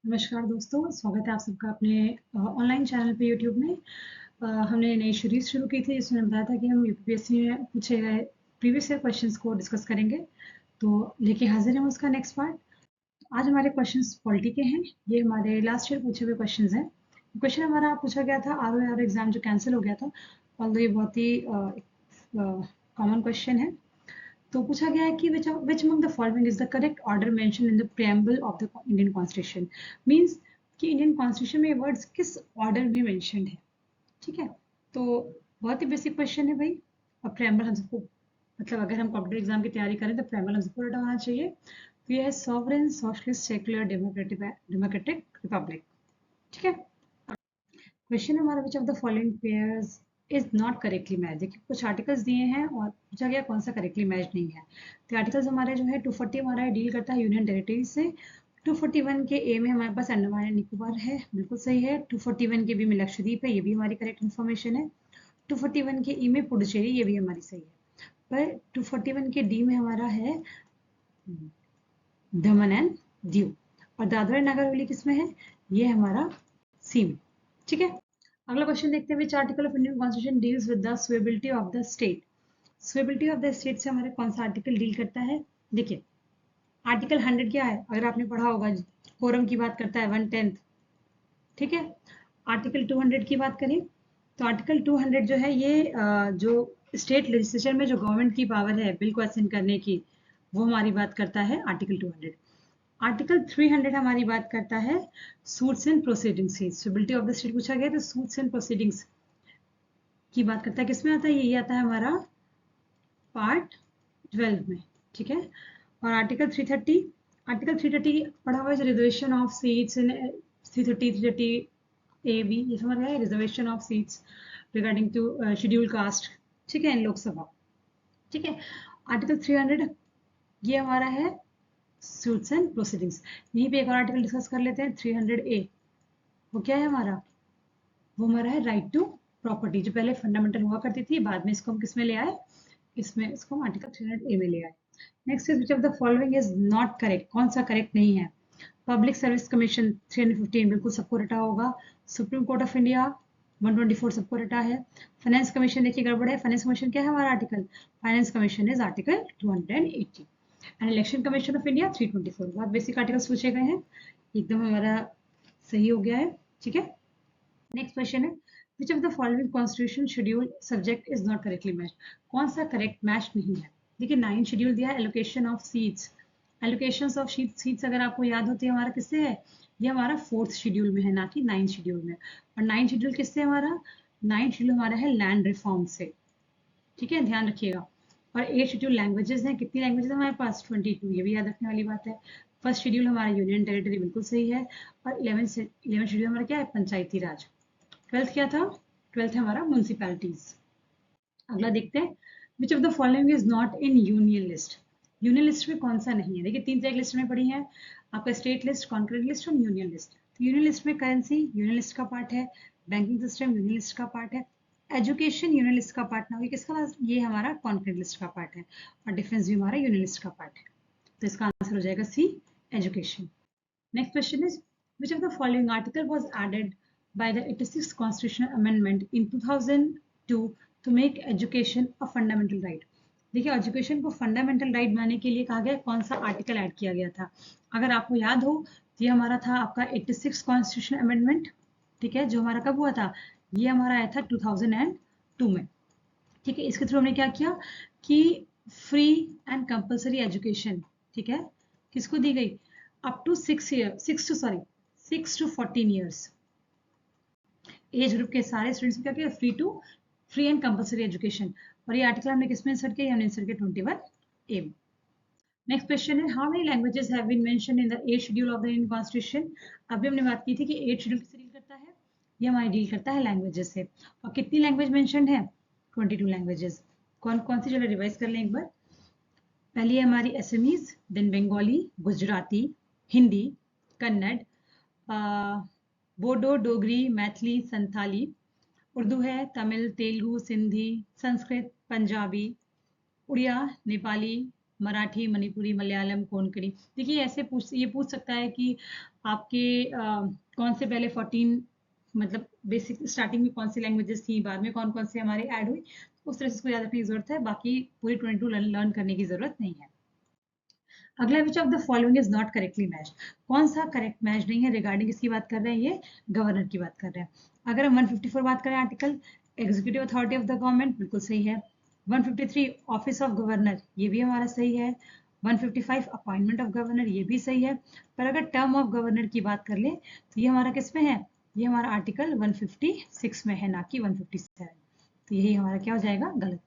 नमस्कार दोस्तों, स्वागत है आप सबका अपने ऑनलाइन चैनल पे यूट्यूब में। हमने नई सीरीज शुरू की थी जिसमें बताया था कि हम यूपीएससी में पूछे गए प्रीवियस ईयर क्वेश्चंस को डिस्कस करेंगे। तो लेके हाजिर हैं उसका नेक्स्ट पार्ट। आज हमारे क्वेश्चंस पॉलिटी के हैं। ये हमारे लास्ट ईयर पूछे हुए क्वेश्चंस हैं। क्वेश्चन हमारा पूछा गया था आर एग्जाम जो कैंसिल हो गया था, ऑल्दो ये बहुत ही कॉमन क्वेश्चन है। तो पूछा गया है कि which among the following is the correct order mentioned in the preamble of the Indian Constitution? Means कि इंडियन कॉन्स्टिट्यूशन में वर्ड्स किस ऑर्डर में मेंशन्ड है। ठीक है, तो बहुत ही बेसिक क्वेश्चन है भाई। अब प्रेम्बल हम सबको, मतलब अगर हम कॉम्पिटेटिव एग्जाम की तैयारी करें तो प्रेम्बल हम सबको रटा होना चाहिए। तो ये है sovereign socialist secular democratic Republic. ठीक है, क्वेश्चन हमारा which of the following pairs is not correctly match. देखिए कुछ आर्टिकल्स दिए हैं और पूछा गया कौन सा करेक्टली मैच नहीं है। तो आर्टिकल्स हमारे जो है 240 हमारा डील करता है यूनियन टेरिटरी से। 241 के ए में हमारे पास अंडमान एंड निकोबार है, बिल्कुल सही है। 241 के बी में लक्षद्वीप है, ये भी हमारी करेक्ट इन्फॉर्मेशन है। 241 के ई में पुडुचेरी, ये भी हमारी सही है। पर 241 के डी में हमारा है दमन एंड दीव, और दादरा नगर हवेली किसमें है, ये हमारा सी में। ठीक है, अगला क्वेश्चन देखते हैं which article of Indian constitution deals with the suability of the state. Suability of the state से हमारे कौन सा आर्टिकल डील करता है। देखिए आर्टिकल 100 क्या है, अगर आपने पढ़ा होगा, कोरम की बात करता है 1/10। ठीक है, आर्टिकल 200 की बात करें तो आर्टिकल 200 जो है ये जो स्टेट लेजिस्लेचर में जो गवर्नमेंट की पावर है बिल को असेंड करने की, वो हमारी बात करता है आर्टिकल 200। आर्टिकल 300 हमारी बात करता है सूट्स एंड प्रोसीडिंग्स की। स्टेबिलिटी ऑफ द स्टेट पूछा गया तो सूट्स एंड प्रोसीडिंग्स की बात करता है, किसमें आता है, यही आता है हमारा पार्ट 12 में। ठीक है, और आर्टिकल 330, आर्टिकल 330 पढ़ा हुआ है reservation of seats in 330 A B, ये समझ गए, reservation of seats regarding to schedule caste. ठीक है, इन लोकसभा। ठीक है, आर्टिकल 300 ये हमारा है सूट्स एंड प्रोसीडिंग्स। यहीं पे एक और आर्टिकल डिस्कस कर लेते हैं 300 ए। वो क्या है हमारा, वो हमारा है राइट टू प्रॉपर्टी, जो पहले फंडामेंटल हुआ करती थी, बाद में इसको हम किस में ले आए, इसमें इसको हम आर्टिकल 300 ए में ले आए। Next is which of the following is not correct, कौन सा करेक्ट नहीं है। पब्लिक सर्विस कमीशन 315 बिल्कुल सबको रटा होगा। सुप्रीम कोर्ट ऑफ इंडिया 124 सबको रटा है। फाइनेंस कमीशन देखिए गड़बड़ है, फाइनेंस कमीशन क्या है हमारा article, finance commission is article 280। And election commission of India 324। बहुत बेसिक आर्टिकल्स पूछे गए हैं, एकदम हमारा सही हो गया है। ठीक है, नेक्स्ट क्वेश्चन है which of the following constitution schedule subject is not correctly match, कौन सा करेक्ट मैच नहीं है। देखिए 9 शेड्यूल दिया है, allocation of seats, allocation of seats अगर आपको याद होती है हमारा किससे है, ये हमारा 4th शेड्यूल में है, ना कि 9 शेड्यूल में। और 9 शेड्यूल किससे हमारा, 9 शेड्यूल हमारा है लैंड रिफॉर्म से। ठीक है, ध्यान रखिएगा। और 8 शेड्यूल लैंग्वेजेस हैं, कितनी लैंग्वेजेस हमारे पास 22, ये भी याद रखने वाली बात है। फर्स्ट शेड्यूल हमारा यूनियन टेरिटरी, बिल्कुल सही है। और 11 शेड्यूल हमारा क्या है, पंचायती राज। 12th क्या था, 12th है हमारा म्यूनसिपैलिटीज। अगला देखते हैं which of the following is not in union list. Union list में कौन सा नहीं है, देखिए 3 तरह की लिस्ट में पड़ी है आपका, स्टेट लिस्ट, कॉन्करेंट लिस्ट और यूनियन लिस्ट। तो यूनियन लिस्ट में करेंसी यूनियन लिस्ट का पार्ट है, बैंकिंग सिस्टम यूनियन लिस्ट का पार्ट है, एजुकेशन यूनियन लिस्ट का पार्ट ना होगी, किसका पास, ये हमारा कॉन्करेंट लिस्ट का पार्ट है, और डिफेंस भी हमारा यूनियन लिस्ट का पार्ट है। तो इसका आंसर हो जाएगा सी, education. Next question is, which of the following article was added by the 86th Constitutional Amendment in 2002 to make education a fundamental right? देखिए एजुकेशन को फंडामेंटल राइट बनाने के लिए कहा गया, कौन सा आर्टिकल ऐड किया गया था। अगर आपको याद हो तो ये हमारा था आपका 86 कॉन्स्टिट्यूशन अमेंडमेंट। ठीक है, जो हमारा कब हुआ था, ये हमारा आया था 2002 में। ठीक है, इसके थ्रू हमने क्या किया कि फ्री एंड कंपलसरी एजुकेशन, ठीक है, किसको दी गई, up to 6 to 14 years age group के सारे स्टूडेंट्स को क्या किया, फ्री एंड कंपलसरी एजुकेशन। और ये आर्टिकल हमने किसमें इंसर्ट किया, हमने इंसर्ट किया 21 ए में। नेक्स्ट क्वेश्चन है how many languages have been mentioned in the 8th schedule of the Indian constitution. अभी हमने बात की थी कि 8th शेड्यूल किससे डील करता है, ये हमारी डील करता है लैंग्वेजेस से। और कितनी लैंग्वेज मेंशन्ड है, 22 लैंग्वेजेस। कौन कौन सी, चलो रिवाइज कर लें एक बार। पहली है हमारी असमीज, देन बंगाली, गुजराती, हिंदी, कन्नड़, बोडो, डोगरी, मैथिली, संथाली। उर्दू है, तमिल, तेलुगु, सिंधी, संस्कृत, पंजाबी, उड़िया, नेपाली, मराठी, मणिपुरी, मलयालम, कोंकणी। देखिए ऐसे ये पूछ सकता है कि आपके कौन से पहले 14 मतलब बेसिक स्टार्टिंग में कौन सी लैंग्वेजेस थी, बाद में कौन कौन से हमारे ऐड हुई, उस तरह से इसको याद रखने की जरूरत है, बाकी पूरी 22 लर्न करने की जरूरत नहीं है। अगला, which of the following is not correctly match, कौन सा करेक्ट मैच नहीं है, रिगार्डिंग किसकी बात कर रहे हैं, ये गवर्नर की बात कर रहे हैं। अगर हम 154 बात करें article, executive authority of the government, बिल्कुल सही है। 153 ऑफिस ऑफ गवर्नर, ये भी हमारा सही है। 155 अपॉइंटमेंट ऑफ गवर्नर, ये भी सही है। पर अगर टर्म ऑफ गवर्नर की बात कर ले तो ये हमारा किस में है, ये हमारा आर्टिकल 156 में है, ना कि 157। तो यही हमारा क्या हो जाएगा, गलत।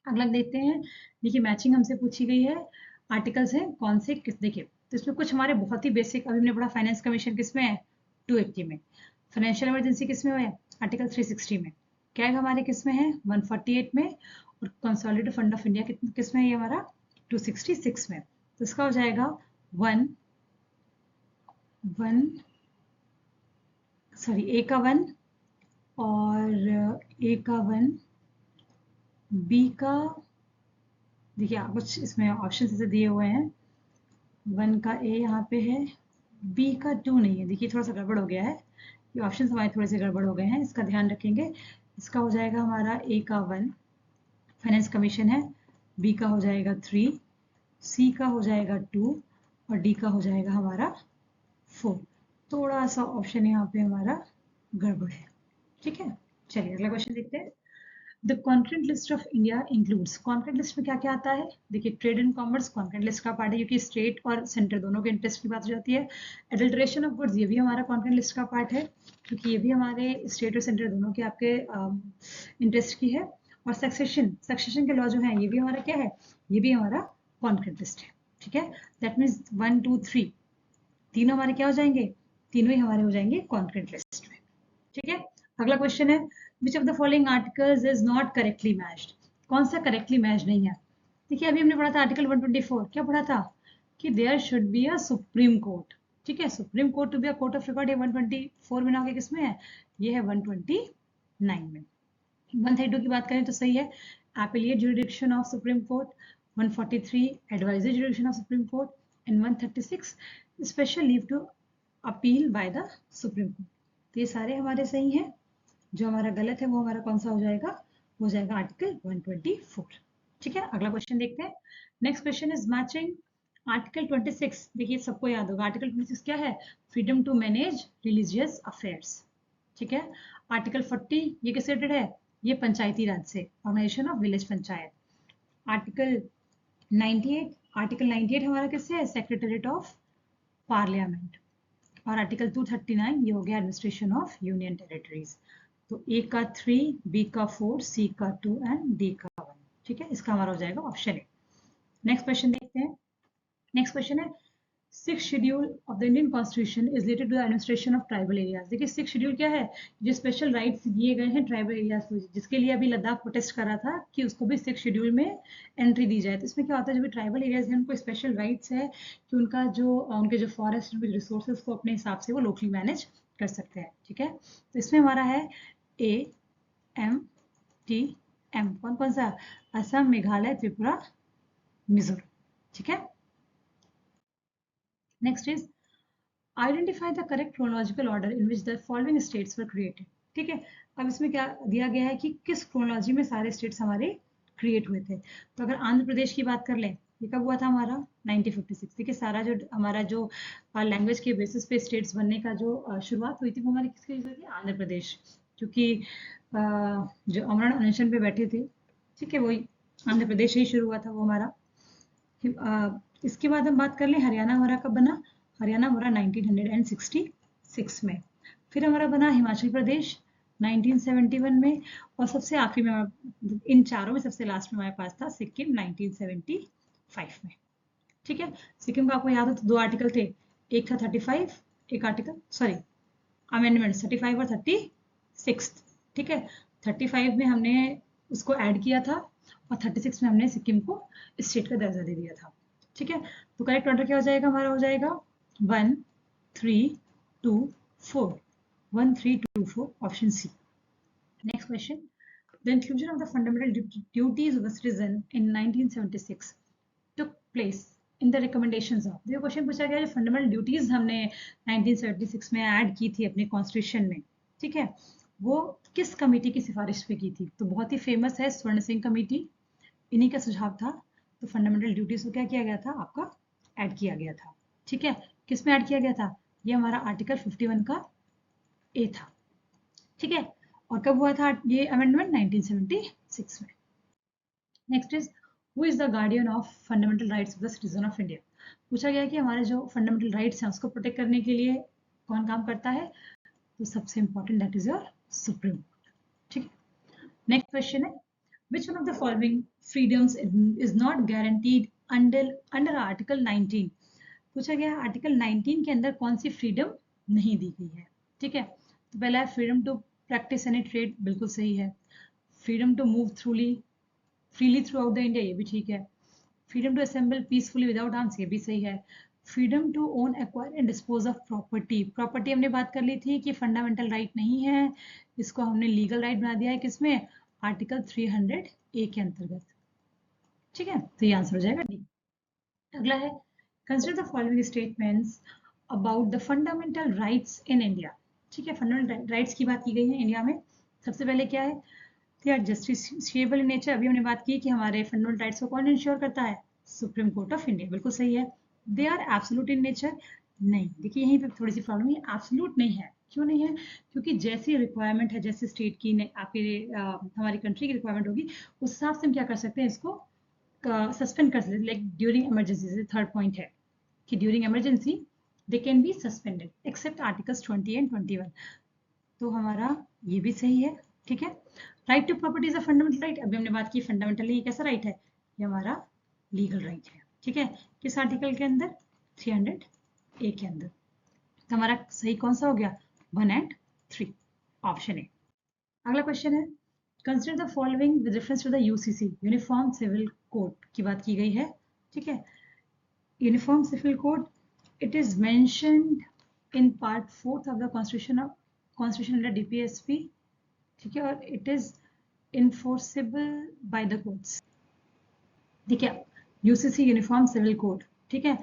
अगला देखते हैं, देखिए मैचिंग हमसे पूछी गई है, आर्टिकल्स हैं कौन से किस, देखिए तो इसमें कुछ हमारे बहुत ही बेसिक, अभी हमने पढ़ा फाइनेंस कमीशन किस में है, 280 में। फाइनेंशियल इमरजेंसी किस में है, आर्टिकल 360 में। कैग हमारे किस में है, 148 में। और कंसोलिडेटेड फंड ऑफ इंडिया किस में है, ये हमारा 266 में। तो इसका हो जाएगा 1 1 सॉरी, ए का 1 और ए का 1, बी का, देखिए कुछ इसमें ऑप्शन ऐसे दिए हुए हैं, 1 का ए यहाँ पे है, बी का 2 नहीं है, देखिए थोड़ा सा गड़बड़ हो गया है, ये ऑप्शन हमारे थोड़े से गड़बड़ हो गए हैं, इसका ध्यान रखेंगे। इसका हो जाएगा हमारा ए का 1 फाइनेंस कमीशन है, बी का हो जाएगा 3, सी का हो जाएगा 2 और डी का हो जाएगा हमारा 4। थोड़ा सा ऑप्शन यहाँ पे हमारा गड़बड़ है, ठीक है। चलिए अगला क्वेश्चन देखते हैं। The concurrent list of India includes, concurrent list में क्या क्या आता है, देखिए trade and commerce concurrent list का पार्ट है, क्योंकि स्टेट और सेंटर दोनों के इंटरेस्ट की बात हो जाती है। एडल्ट्रेशन ऑफ गुड्स, ये भी हमारा कॉन्करेंट लिस्ट का पार्ट है, क्योंकि ये भी हमारे स्टेट और सेंटर दोनों के आपके इंटरेस्ट की है। और सक्सेशन के लॉ जो है, ये भी हमारा क्या है, ये भी हमारा कॉन्करेंट लिस्ट है, ठीक है। दैट मीन्स 1 2 3 तीनों हमारे क्या हो जाएंगे, तीनों ही हमारे हो जाएंगे कॉन्करेंट लिस्ट में, ठीक है। अगला क्वेश्चन है, which of the following articles is not correctly matched, कौन सा करेक्टली मैच नहीं है। देखिए अभी हमने पढ़ा था आर्टिकल 124, क्या पढ़ा था कि there should be a supreme court, ठीक है। Supreme court to be a court of record, ये 124 में ना होकर किसमें है, ये है 129 में। 132 की बात करें तो सही है, appellate jurisdiction of supreme court. 143 advisory jurisdiction of supreme court. And 136 special leave to appeal by the supreme court. तो ये सारे हमारे सही हैं, जो हमारा गलत है वो हमारा कौन सा हो जाएगा, हो जाएगा आर्टिकल 124, ठीक है। अगला क्वेश्चन देखते हैं। Next question is matching article 26, देखिए सबको याद होगा आर्टिकल 26 क्या है, freedom to manage religious affairs, ठीक है। आर्टिकल 40 ये किससे रिलेटेड है, ये पंचायती राज से, organisation of village panchayat. Article 98, article 98 हमारा किससे है, सेक्रेटरीट ऑफ पार्लियामेंट। और आर्टिकल 239 ये हो गया एडमिनिस्ट्रेशन ऑफ यूनियन टेरिटरीज। तो ए का 3, बी का 4, सी का 2 एंड डी का 1, ठीक है। इसका हमारा हो जाएगा ऑप्शन ए। नेक्स्ट क्वेश्चन देखते हैं। नेक्स्ट क्वेश्चन है, six schedule of the Indian constitution is related to the administration of tribal areas. देखिए सिक्स शेड्यूल क्या है, जो स्पेशल राइट्स दिए गए हैं ट्राइबल एरियाज को, जिसके लिए अभी लद्दाख प्रोटेस्ट कर रहा था कि उसको भी सिक्स शेड्यूल में एंट्री दी जाए। तो इसमें क्या होता है, जो भी ट्राइबल एरियाज हैं उनको स्पेशल राइट्स है कि उनका जो उनके जो फॉरेस्ट रिसोर्सेज को अपने हिसाब से वो लोकली मैनेज कर सकते हैं, ठीक है। तो इसमें हमारा है ए एम टी एम, कौन कौन सा, असम, मेघालय, त्रिपुरा, मिजोरम, ठीक है। Next is identify the correct chronological order in which the following states were created, ठीक है। अब इसमें क्या दिया गया है कि किस क्रोनोलॉजी में सारे स्टेट्स हमारे क्रिएट हुए थे। तो अगर आंध्र प्रदेश की बात कर लें, ये कब हुआ था हमारा 1956, ठीक है। सारा जो हमारा जो लैंग्वेज के बेसिस पे स्टेट्स बनने का जो शुरुआत हुई थी वो हमारी किसकी वजह से, आंध्र प्रदेश, क्योंकि जो अमरण अनशन पे बैठे थे, ठीक है, वही आंध्र प्रदेश से ही शुरू हुआ था वो हमारा। इसके बाद हम बात कर लें हरियाणा हमारा कब बना, हरियाणा हमारा 1966 में। फिर हमारा बना हिमाचल प्रदेश 1971 में। और सबसे आखिरी में, इन चारों में सबसे लास्ट में हमारे पास था सिक्किम 1975 में, ठीक है। सिक्किम का आपको याद हो तो दो आर्टिकल थे, एक था 35, एक आर्टिकल सॉरी अमेंडमेंट 35 और 36, ठीक है। 35 में हमने उसको ऐड किया था और 36 में हमने सिक्किम को स्टेट का दर्जा दे दिया था, ठीक है। तो करेक्ट ऑर्डर क्या हो जाएगा हमारा, हो जाएगा 1 3 2 4, 1 3 2 4, option C. Next question, the inclusion of the fundamental duties of the citizen in 1976 took place in the recommendations of, देखो क्वेश्चन पूछा गया जो फंडामेंटल ड्यूटीज हमने 1976 में ऐड की थी अपने कॉन्स्टिट्यूशन में, ठीक है, वो किस कमेटी की सिफारिश पे की थी? तो बहुत ही फेमस है स्वर्ण सिंह कमेटी, इन्हीं का सुझाव था। तो फंडामेंटल ड्यूटीज को क्या किया गया था? आपका ऐड किया गया था, ठीक है। किस में ऐड किया गया था? ये हमारा आर्टिकल 51 का ए था, ठीक है। और कब हुआ था ये अमेंडमेंट? 1976 में। Next is who is the guardian of fundamental rights of the citizen of India? पूछा गया कि हमारे जो फंडामेंटल राइट्स हैं उसको प्रोटेक्ट करने के लिए कौन काम करता है? तो सबसे important that is your supreme court, ठीक है। नेक्स्ट क्वेश्चन है which one of the following freedoms is not guaranteed under article 19? पूछा गया आर्टिकल 19 के अंदर कौन सी फ्रीडम नहीं दी गई है, ठीक है। तो पहला है freedom to practice any trade, बिल्कुल सही है। Freedom to move freely throughout the India, ये भी ठीक है। Freedom to assemble peacefully without arms, ये भी सही है। Freedom to own, acquire and dispose of property हमने बात कर ली थी कि फंडामेंटल राइट नहीं है, इसको हमने लीगल राइट बना दिया है। किसमें? आर्टिकल 300A के अंतर्गत, ठीक है। तो ये आंसर हो जाएगा डी। अगला है consider the following statements about the fundamental rights in India, ठीक है। फंडामेंटल राइट्स की बात की गई है इंडिया में। सबसे पहले क्या है? They are justifiable in nature, अभी हमने बात की कि हमारे फंडामेंटल राइट्स को कौन इंश्योर करता है? सुप्रीम कोर्ट ऑफ इंडिया, बिल्कुल सही है। They are absolute in nature, नहीं, देखिए यहीं पे थोड़ी सी प्रॉब्लम है, एब्सोल्यूट नहीं है। क्यों नहीं है? क्योंकि जैसी रिक्वायरमेंट है, जैसे स्टेट की आपकी हमारी कंट्री की रिक्वायरमेंट होगी, उस हिसाब से हम क्या कर सकते हैं, इसको सस्पेंड कर सकते हैं। Like during emergency, third point है कि during emergency they can be suspended except articles 20 and 21। तो हमारा ये भी सही है, ठीक है। Right to property is a fundamental right, अभी हमने बात की फंडामेंटली कैसा राइट है? ये हमारा लीगल राइट है, ठीक है। किस आर्टिकल के अंदर? 300A के अंदर। तो हमारा सही कौन सा हो गया? 1 and 3, ऑप्शन ए। अगला क्वेश्चन है consider the following with reference to the UCC, uniform civil code की बात की गई है, ठीक है। Uniform civil code, it is mentioned in part 4 of the constitution under DPSP, ठीक है। और it is enforceable by the courts, ठीक है। यूसीसी यूनिफॉर्म सिविल कोड, ठीक है।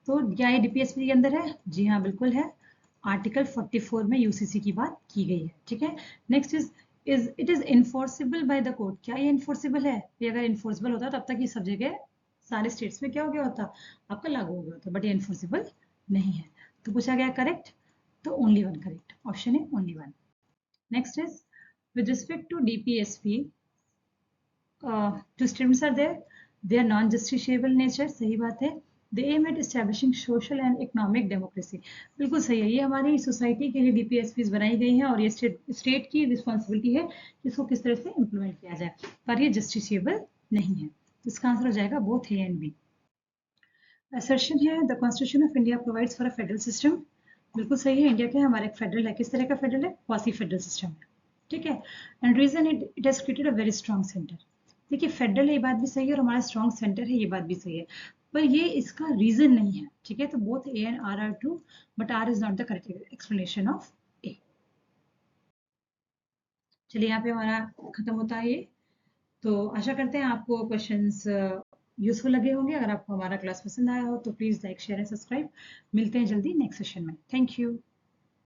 तो क्या ये डीपीएसपी के अंदर है? जी हाँ, बिल्कुल है। आर्टिकल 44 में यूसीसी की बात की गई है, ठीक है। Next is it is enforceable by the court, क्या ये इन्फोर्सेबल है? ये अगर इन्फोर्सेबल होता तब तक ये सब जगह सारे स्टेट्स में क्या हो गया होता? आपका लागू हो गया होता, बट ये इन्फोर्सेबल नहीं है। तो पूछा गया करेक्ट, तो ओनली वन करेक्ट, ऑप्शन है only one. Next is with respect to DPSP, two statements are there. They are non-justiciable nature, सही बात है। They aim at establishing social and economic democracy, बिल्कुल सही है। ये हमारी सोसाइटी के लिए DPSPs बनाई गई हैं और ये स्टेट की रिस्पॉन्सिबिलिटी है कि इसको किस तरह से इम्प्लीमेंट किया जाए, पर ये जस्टिसिएबल नहीं है। तो इसका आंसर हो जाएगा both A and B. Assertion है the constitution of India provides for a federal system, बिल्कुल सही है। इंडिया क्या है? हमारा एक फेडरल है। किस तरह का फेडरल है? क्वासी फेडरल सिस्टम है, ठीक है। And reason it has created a very strong centre, देखिए फेडरल है ये बात भी सही है और हमारा स्ट्रॉन्ग सेंटर है ये बात भी सही है, पर ये इसका रीजन नहीं है, ठीक है। तो both A and R true, but R is not the correct explanation of A. चलिए यहाँ पे हमारा खत्म होता है ये। तो आशा करते हैं आपको क्वेश्चंस यूजफुल लगे होंगे। अगर आपको हमारा क्लास पसंद आया हो तो please like share and subscribe. मिलते हैं जल्दी नेक्स्ट सेशन में। Thank you.